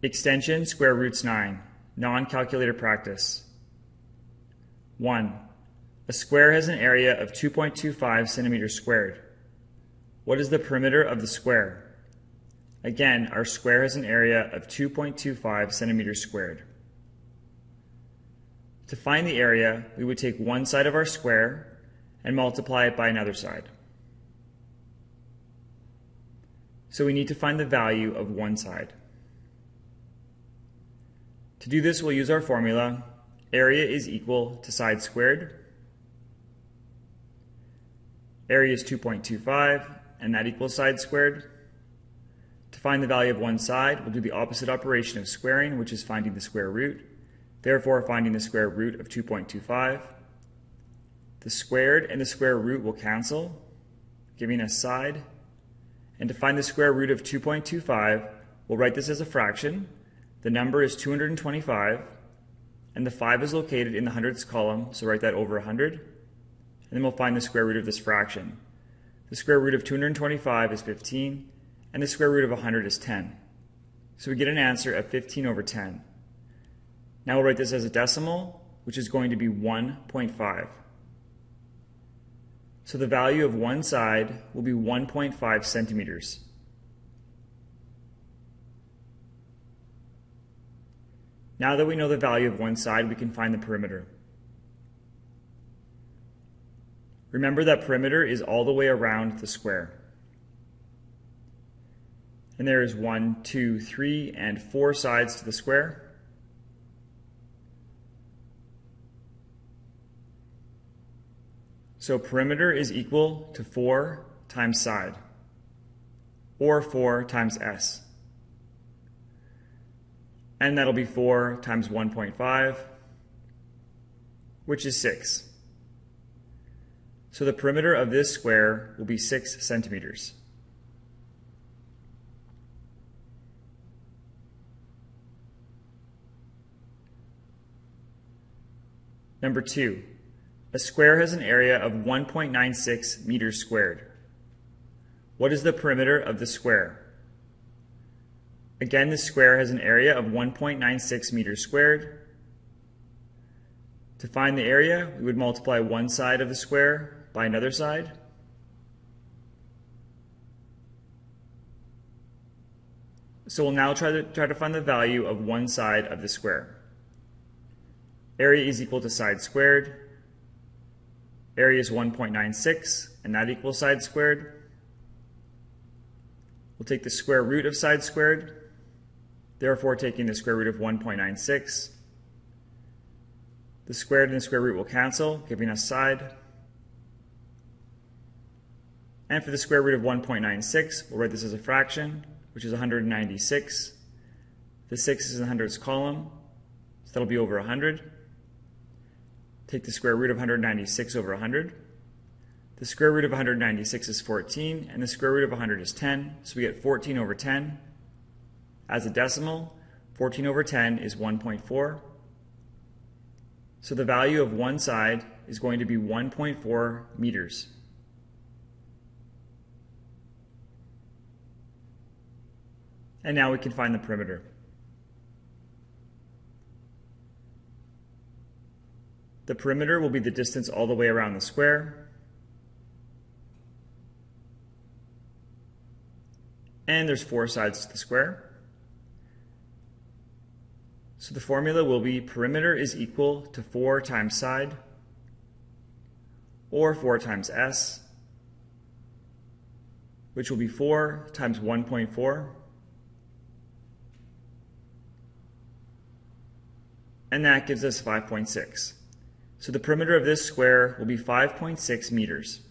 Extension square roots 9, non-calculator practice. 1. A square has an area of 2.25 centimeters squared. What is the perimeter of the square? Again, our square has an area of 2.25 centimeters squared. To find the area, we would take one side of our square and multiply it by another side. So we need to find the value of one side. To do this, we'll use our formula. Area is equal to side squared. Area is 2.25, and that equals side squared. To find the value of one side, we'll do the opposite operation of squaring, which is finding the square root. Therefore, finding the square root of 2.25. The squared and the square root will cancel, giving us side. And to find the square root of 2.25, we'll write this as a fraction. The number is 225, and the 5 is located in the hundredths column, so write that over 100. And then we'll find the square root of this fraction. The square root of 225 is 15, and the square root of 100 is 10. So we get an answer of 15 over 10. Now we'll write this as a decimal, which is going to be 1.5. So the value of one side will be 1.5 centimeters. Now that we know the value of one side, we can find the perimeter. Remember that perimeter is all the way around the square. And there is 1, 2, 3, and 4 sides to the square. So perimeter is equal to 4 times side, or 4 times s. And that'll be 4 times 1.5, which is 6. So the perimeter of this square will be 6 centimeters. Number 2. A square has an area of 1.96 meters squared. What is the perimeter of the square? Again, the square has an area of 1.96 meters squared. To find the area, we would multiply one side of the square by another side. So we'll now try to find the value of one side of the square. Area is equal to side squared. Area is 1.96, and that equals side squared. We'll take the square root of side squared. Therefore, taking the square root of 1.96, the squared and the square root will cancel, giving us side. And for the square root of 1.96, we'll write this as a fraction, which is 196. The 6 is in the hundredths column, so that'll be over 100. Take the square root of 196 over 100. The square root of 196 is 14, and the square root of 100 is 10, so we get 14 over 10. As a decimal, 14 over 10 is 1.4. So the value of one side is going to be 1.4 meters. And now we can find the perimeter. The perimeter will be the distance all the way around the square. And there's 4 sides to the square. So the formula will be perimeter is equal to 4 times side, or 4 times s, which will be 4 times 1.4. And that gives us 5.6. So the perimeter of this square will be 5.6 meters.